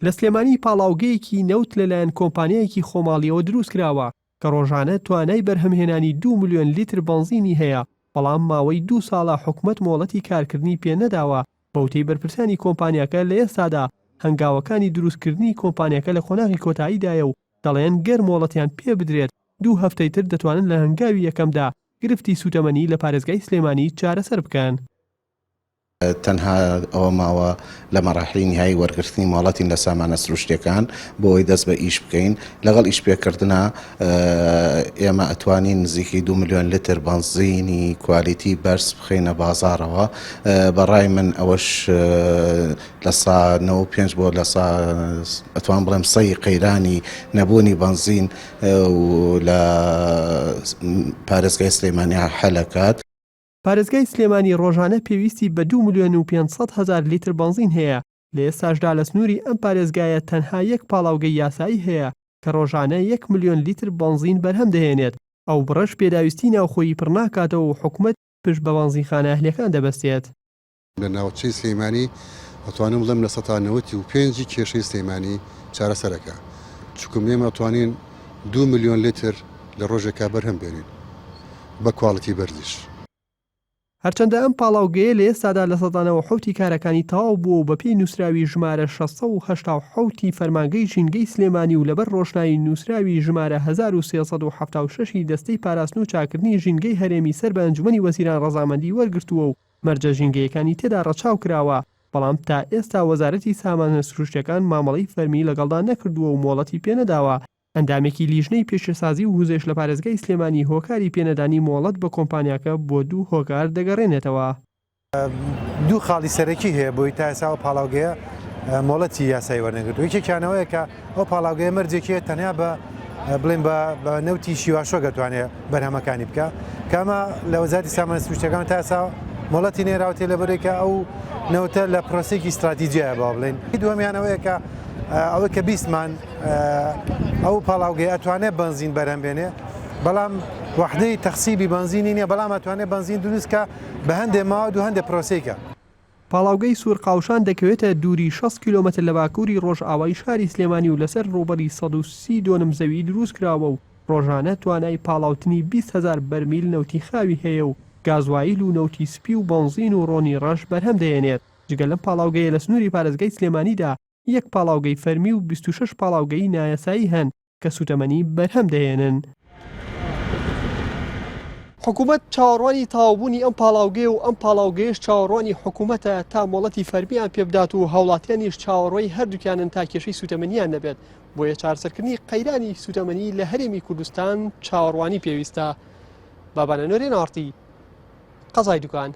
لە سلێمانی پاڵاوگەیەکی نەوت لەلایەن کۆمپانیایەکی خۆماڵیەوە دروست کراوە کە ڕۆژانە توانای بەرهەمهێنانی 2 ملیۆن لیتر بەنزینی هەیە، بەڵام ماوەی 2 ساڵە حکوومەت مۆڵەتی کارکردنی پێ نەداوە. بەوتەی بەرپرسانی کۆمپانیاکە لە ئێستادا هەنگاوەکانی دروستکردنی کۆمپانیاکە لە خۆناغی کۆتاییدایە و دەڵێن گەر مۆڵەتیان پێ بدرێت 2 هەفتەی تر دەتوانن لە هەنگاوی یەکەمدا گرفتی سوتەمەنی لە پارێزگای سلێمانی چارەسەر بکەن. تەنها ئەوە ماوە لە مەراحلی نهایی وەرگرتنی مۆڵەتین لە سامانە سروشتیەکان بۆ ئەوەی دەست بە ئیش بکەین. لەگەڵ ئیشپێکردنا ئێمە ئەتوانین نزیکی 2 ملیۆن لتر بەنزینی کوالیتی بەرز بخینە بازارەوە. بەڕای من ئەوەش لە سا 95 بۆ لە ئەتوان بڵێم سەی قەیرانی نەبوونی بەنزین لە پارێزگای سلێمانیا هەلەکات. پارێزگای سلێمانی ڕۆژانە پێویستی بە 2 ملیۆن و 500 هەزار لیتر بەنزین هەیە. لە ئێستاشدا لە سنووری ئەم پارێزگایە تەنها یەک پاڵاوگەی یاسایی هەیە کە ڕۆژانە 1 ملیۆن لیتر بەنزین بەرهەم دەهێنێت. ئەو بڕەش پێداویستی ناوخۆیی پڕناکاتەوە و حکوومەت پشت بە بەنزینخانە ئەهلیەکان دەبەستێت. لە ناوچەی سلێمانی ئەتوانم بڵێم لە 95 کێشەی سلێمانی چارەسەرەکە. چونکە ئێمە ئەتوانین 2 ملیۆن لیتر لە ڕۆژێکا بەرهەم بێنین بە کواڵیتی بەرزیش. هەرچەندە ئەم پاڵاوگەیە لە ئێستادا لە 170 کارەکانی تەواو بووە و بەپێی نووسراوی ژمارە 687 فەرمانگەی ژینگەی سلێمانی و لەبەر ڕۆشنایی نووسراوی ژمارە 1376 دەستەی پاراستن و چاکردنی ژینگەی هەرێمی سەر بە ئەنجومەنی وەزیران ڕەزامەندی وەرگرتووە و مەرجە ژینگەیەکانی تێدا ڕەچاو کراوە، بەڵام تا ئێستا وەزارەتی سامانە سروشتیەکان مامەڵەی فەرمی لەگەڵدا نەکردووە و مۆڵەتی پێنەداوە. ئەندامێکی لیژنەی پێشەسازی و هوزێش لە پارێزگای سلێمانی هۆکاری پێنەدانی مۆڵەت بە کۆمپانیاکە بۆ 2 هۆکار دەگەڕێنێتەوە. 2 خاڵی سەرەکی هەیە بۆی تا ئێستا ئەو پاڵاوگەیە مۆڵەتی یاسایی وەرنەگرتووە. یەکێکیانەوەیە کە ئەو پاڵاوگەیە مەرجێکیە تەنیا بڵێن بە نەوتی شیواشۆ دەتوانێت بەرهەمەکانی بکە کەمە لە وەزارەتی سامانە سروشتیەکان تا ئێستا مۆڵەتی نێراوەتێ لەبەرێکە ئەو نەوتە لە پرۆسێکی استراتیجیایە با بڵێن. دووەمیانەوەیە کە ئەوە کە بیستمان ئەو پاڵاوگەی ئەتوانێت بەنزین بەرهەم بێنێ، بەڵام وحدەی تەخسیبی بەنزینی نییە، بەڵام ئەتوانێت بەنزین دروستکە بە هەندێ ماوە و هەندێک پرۆسەیەکە. پاڵاوگەی سوورقاوشان دەکەوێتە دووری 6 کیلۆمەتر لە باکووری ڕۆژئاوای شاری سلێمانی و لەسەر ڕووبەری 130 دۆنم زەوی دروست کراوە و ڕۆژانە توانای پاڵاوتنی 20,000 بەرمیل نەوتی خاوی هەیە و گازوایل و نەوتی سپی و بەنزین و ڕۆنی ڕەش بەرهەم دەهێنێت. جگە لەم پاڵاوگەیە لە سنووری پارێزگای سلێمانیدا 1 پاڵاوگەی فەرمی و 26 پاڵاوگەی نایاسایی هەن کە سوتەمەنی بەرهەم دەهێنن. حکوومەت چاوەڕوانی تاوابوونی ئەم پاڵاوگەیە و ئەم پاڵاوگەیەش چاوەڕوانی حکوومەتە تا مۆڵەتی فەرمیان پێبدات و هاوڵاتیانیش چاوەڕوای هەردووکیانن تا کێشەی سوتەمەنیان نەبێت. بۆیە چارەسەرکردنی قەیرانی سوتەمەنی لە هەرێمی کوردستان چاوەڕوانی پێویستە. بابانە نوێرێن ئارتی قەزای دوکان.